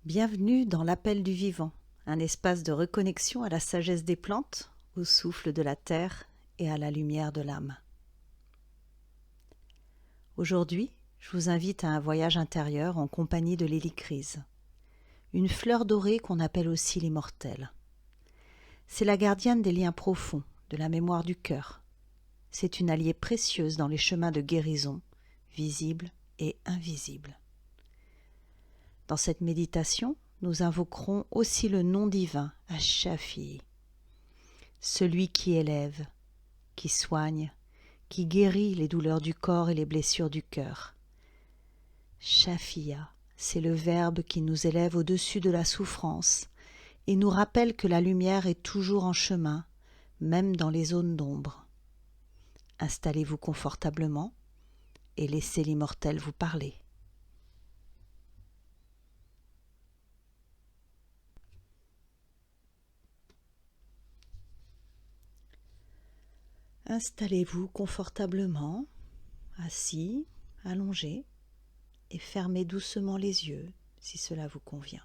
Bienvenue dans l'Appel du Vivant, un espace de reconnexion à la sagesse des plantes, au souffle de la terre et à la lumière de l'âme. Aujourd'hui, je vous invite à un voyage intérieur en compagnie de l'hélicryse, une fleur dorée qu'on appelle aussi l'immortelle. C'est la gardienne des liens profonds, de la mémoire du cœur. C'est une alliée précieuse dans les chemins de guérison, visibles et invisibles. Dans cette méditation, nous invoquerons aussi le nom divin, Ash-Shafi, celui qui élève, qui soigne, qui guérit les douleurs du corps et les blessures du cœur. Shafiya, c'est le verbe qui nous élève au-dessus de la souffrance et nous rappelle que la lumière est toujours en chemin, même dans les zones d'ombre. Installez-vous confortablement et laissez l'immortel vous parler. Installez-vous confortablement, assis, allongé, et fermez doucement les yeux si cela vous convient.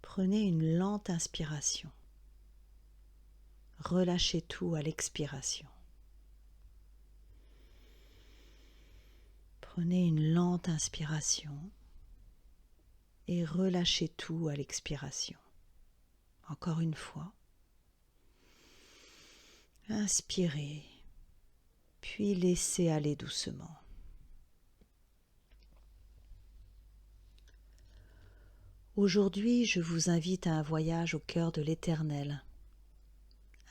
Prenez une lente inspiration. Relâchez tout à l'expiration. Prenez une lente inspiration et relâchez tout à l'expiration. Encore une fois. Inspirez, puis laissez aller doucement. Aujourd'hui, je vous invite à un voyage au cœur de l'Éternel,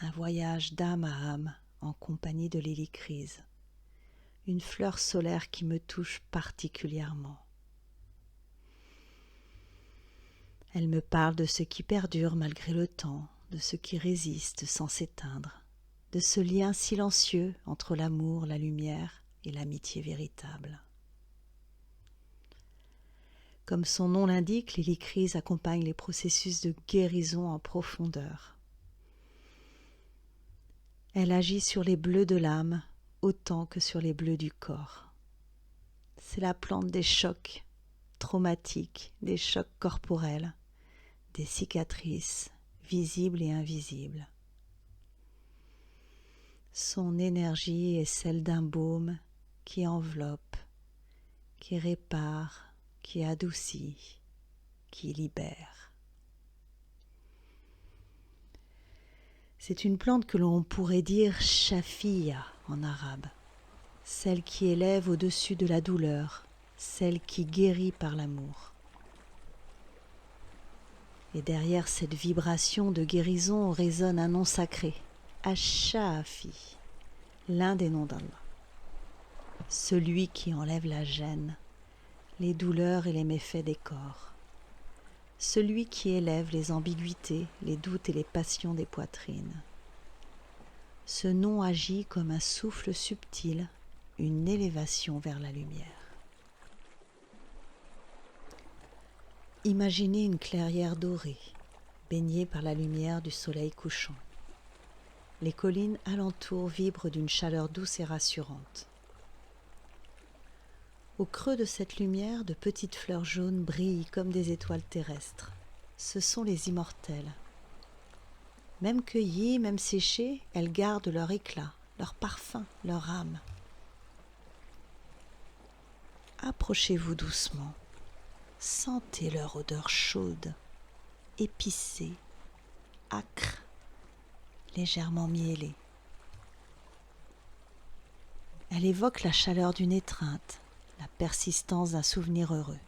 un voyage d'âme à âme en compagnie de l'hélicryse, une fleur solaire qui me touche particulièrement. Elle me parle de ce qui perdure malgré le temps, de ce qui résiste sans s'éteindre, de ce lien silencieux entre l'amour, la lumière et l'amitié véritable. Comme son nom l'indique, l'hélicryse accompagne les processus de guérison en profondeur. Elle agit sur les bleus de l'âme autant que sur les bleus du corps. C'est la plante des chocs traumatiques, des chocs corporels, des cicatrices visibles et invisibles. Son énergie est celle d'un baume qui enveloppe, qui répare, qui adoucit, qui libère. C'est une plante que l'on pourrait dire Shafiya en arabe, celle qui élève au-dessus de la douleur, celle qui guérit par l'amour. Et derrière cette vibration de guérison résonne un nom sacré, Ash-Shafi, l'un des noms d'Allah. Celui qui enlève la gêne, les douleurs et les méfaits des corps. Celui qui élève les ambiguïtés, les doutes et les passions des poitrines. Ce nom agit comme un souffle subtil, une élévation vers la lumière. Imaginez une clairière dorée, baignée par la lumière du soleil couchant. Les collines alentour vibrent d'une chaleur douce et rassurante. Au creux de cette lumière, de petites fleurs jaunes brillent comme des étoiles terrestres. Ce sont les immortelles. Même cueillies, même séchées, elles gardent leur éclat, leur parfum, leur âme. Approchez-vous doucement. Sentez leur odeur chaude, épicée, âcre, légèrement mielée. Elle évoque la chaleur d'une étreinte, la persistance d'un souvenir heureux.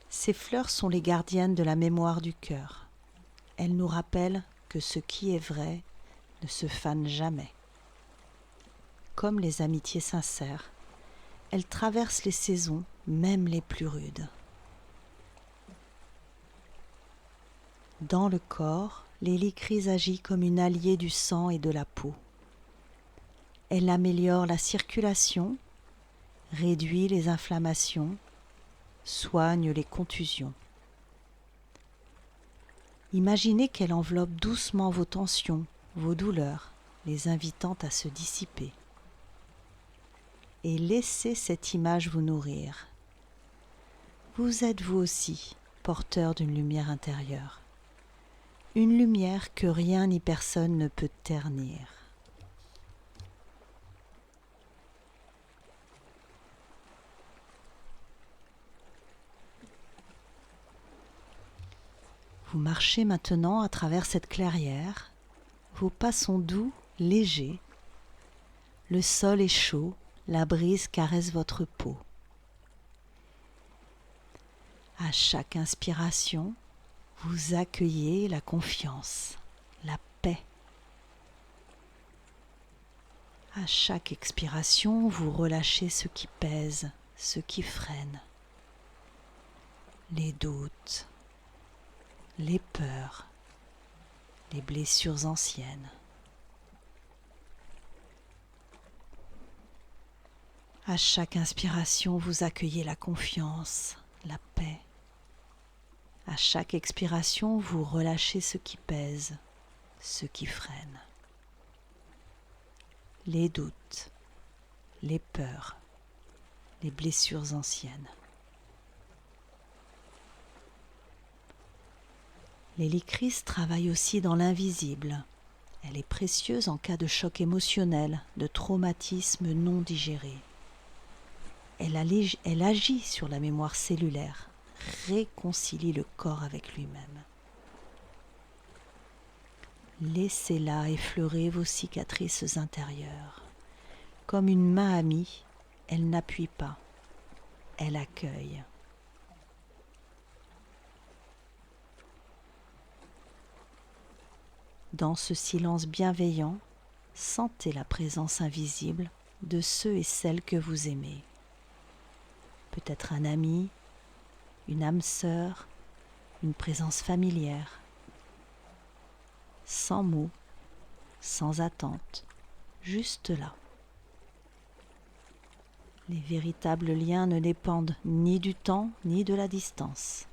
Ces fleurs sont les gardiennes de la mémoire du cœur. Elles nous rappellent que ce qui est vrai ne se fane jamais. Comme les amitiés sincères, elles traversent les saisons, même les plus rudes. Dans le corps, l'hélicryse agit comme une alliée du sang et de la peau. Elle améliore la circulation, réduit les inflammations, soigne les contusions. Imaginez qu'elle enveloppe doucement vos tensions, vos douleurs, les invitant à se dissiper. et laissez cette image vous nourrir. Vous êtes vous aussi porteur d'une lumière intérieure, une lumière que rien ni personne ne peut ternir. Vous marchez maintenant à travers cette clairière, vos pas sont doux, légers, le sol est chaud, la brise caresse votre peau. À chaque inspiration, vous accueillez la confiance, la paix. À chaque expiration, vous relâchez ce qui pèse, ce qui freine, les doutes, les peurs, les blessures anciennes. À chaque inspiration, vous accueillez la confiance, la paix. À chaque expiration, vous relâchez ce qui pèse, ce qui freine. Les doutes, les peurs, les blessures anciennes. L'hélicryse travaille aussi dans l'invisible. Elle est précieuse en cas de choc émotionnel, de traumatisme non digéré. Elle agit sur la mémoire cellulaire, réconcilie le corps avec lui-même. Laissez-la effleurer vos cicatrices intérieures. Comme une main amie, elle n'appuie pas, elle accueille. Dans ce silence bienveillant, sentez la présence invisible de ceux et celles que vous aimez. Peut-être un ami, une âme sœur, une présence familière. Sans mots, sans attente, juste là. Les véritables liens ne dépendent ni du temps ni de la distance.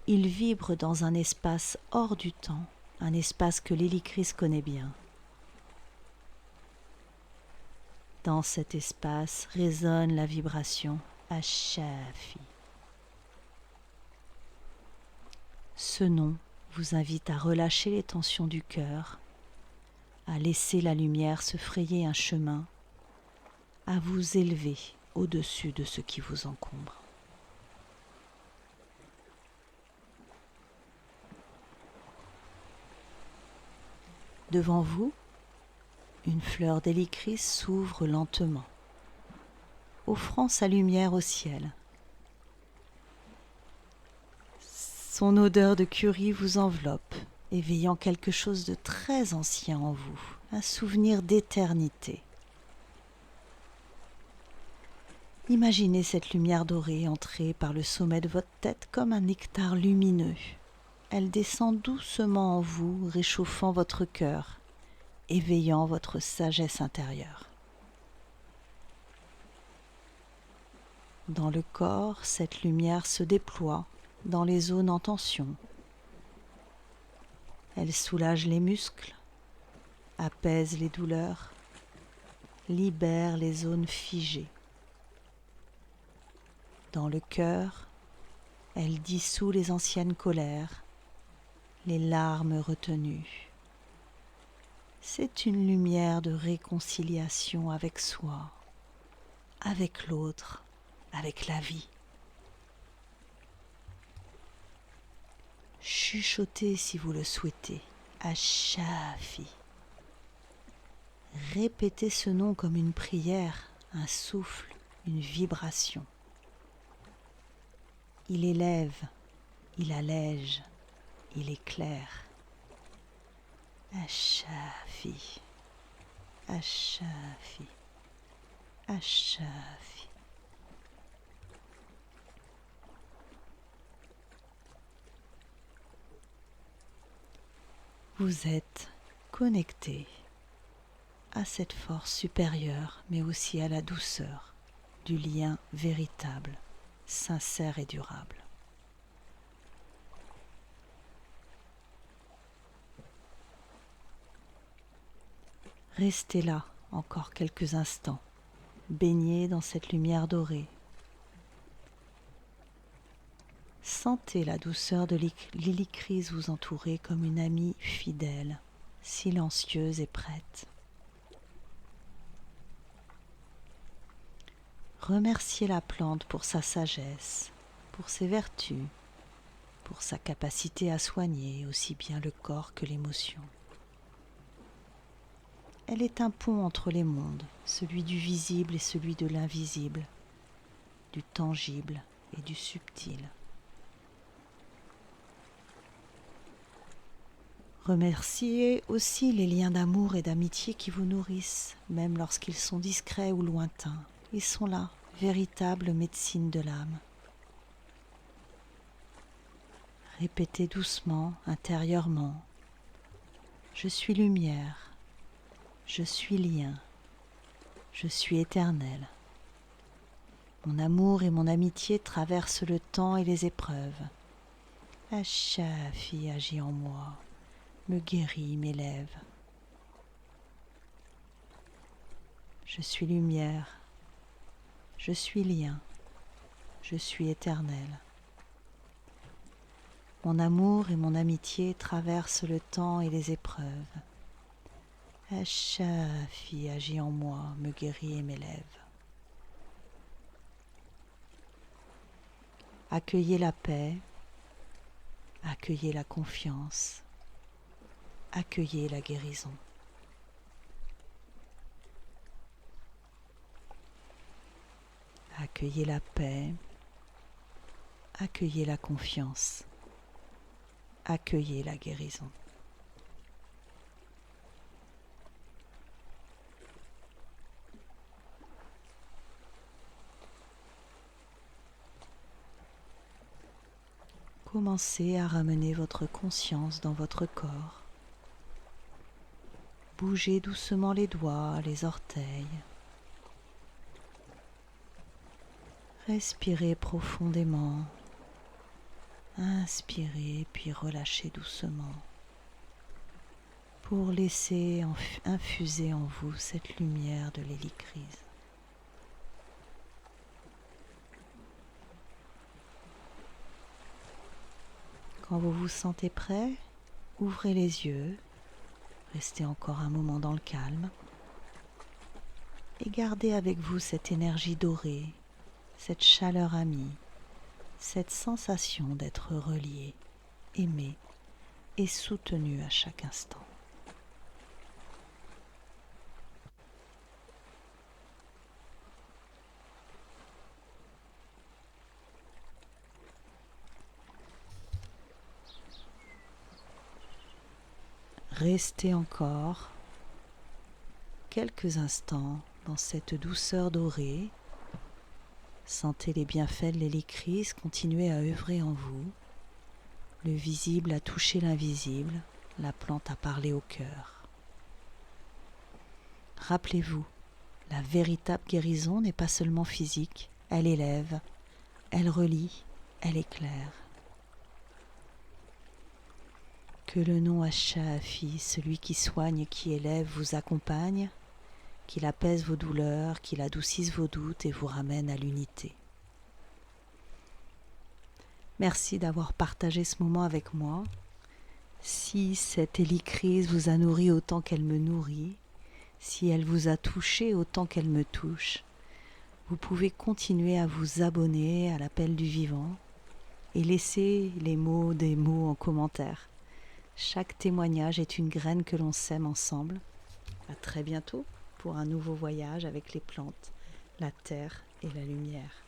Ils vibrent dans un espace hors du temps, un espace que l'hélicryse connaît bien. Dans cet espace résonne la vibration Ashafi. Ce nom vous invite à relâcher les tensions du cœur, à laisser la lumière se frayer un chemin, à vous élever au-dessus de ce qui vous encombre. Devant vous, une fleur d'hélicryse s'ouvre lentement, offrant sa lumière au ciel. Son odeur de curry vous enveloppe, éveillant quelque chose de très ancien en vous, un souvenir d'éternité. Imaginez cette lumière dorée entrer par le sommet de votre tête comme un nectar lumineux. Elle descend doucement en vous, réchauffant votre cœur, éveillant votre sagesse intérieure. Dans le corps, cette lumière se déploie dans les zones en tension. Elle soulage les muscles, apaise les douleurs, libère les zones figées. Dans le cœur, elle dissout les anciennes colères, les larmes retenues. C'est une lumière de réconciliation avec soi, avec l'autre, avec la vie. Chuchotez si vous le souhaitez, Ashafi. Répétez ce nom comme une prière, un souffle, une vibration. Il élève, il allège, il éclaire. Ashafi, Ashafi, Ashafi. Vous êtes connecté à cette force supérieure, mais aussi à la douceur du lien véritable, sincère et durable. Restez là encore quelques instants, baignez dans cette lumière dorée. Sentez la douceur de l'hélicryse vous entourer comme une amie fidèle, silencieuse et prête. Remerciez la plante pour sa sagesse, pour ses vertus, pour sa capacité à soigner aussi bien le corps que l'émotion. Elle est un pont entre les mondes, celui du visible et celui de l'invisible, du tangible et du subtil. Remerciez aussi les liens d'amour et d'amitié qui vous nourrissent, même lorsqu'ils sont discrets ou lointains. Ils sont là, véritable médecine de l'âme. Répétez doucement, intérieurement, « Je suis lumière, je suis lien, je suis éternel. Mon amour et mon amitié traversent le temps et les épreuves. Achafi agit en moi, me guérit, m'élève. Je suis lumière, je suis lien, je suis éternel. Mon amour et mon amitié traversent le temps et les épreuves. Achafi agit en moi, me guérit et m'élève. Accueillez la paix, accueillez la confiance, accueillez la guérison. Accueillez la paix, accueillez la confiance, accueillez la guérison. Commencez à ramener votre conscience dans votre corps. Bougez doucement les doigts, les orteils. Respirez profondément. Inspirez puis relâchez doucement pour laisser infuser en vous cette lumière de l'hélicryse. Quand vous vous sentez prêt, ouvrez les yeux, restez encore un moment dans le calme et gardez avec vous cette énergie dorée, cette chaleur amie, cette sensation d'être relié, aimé et soutenu à chaque instant. Restez encore quelques instants dans cette douceur dorée. Sentez les bienfaits de l'hélicryse continuer à œuvrer en vous. Le visible a touché l'invisible, la plante a parlé au cœur. Rappelez-vous, la véritable guérison n'est pas seulement physique, elle élève, elle relie, elle éclaire. Que le nom Achafi, celui qui soigne et qui élève, vous accompagne, qu'il apaise vos douleurs, qu'il adoucisse vos doutes et vous ramène à l'unité. Merci d'avoir partagé ce moment avec moi. Si cette hélicryse vous a nourri autant qu'elle me nourrit, si elle vous a touché autant qu'elle me touche, vous pouvez continuer à vous abonner à l'appel du vivant et laisser des mots en commentaire. Chaque témoignage est une graine que l'on sème ensemble. À très bientôt pour un nouveau voyage avec les plantes, la terre et la lumière.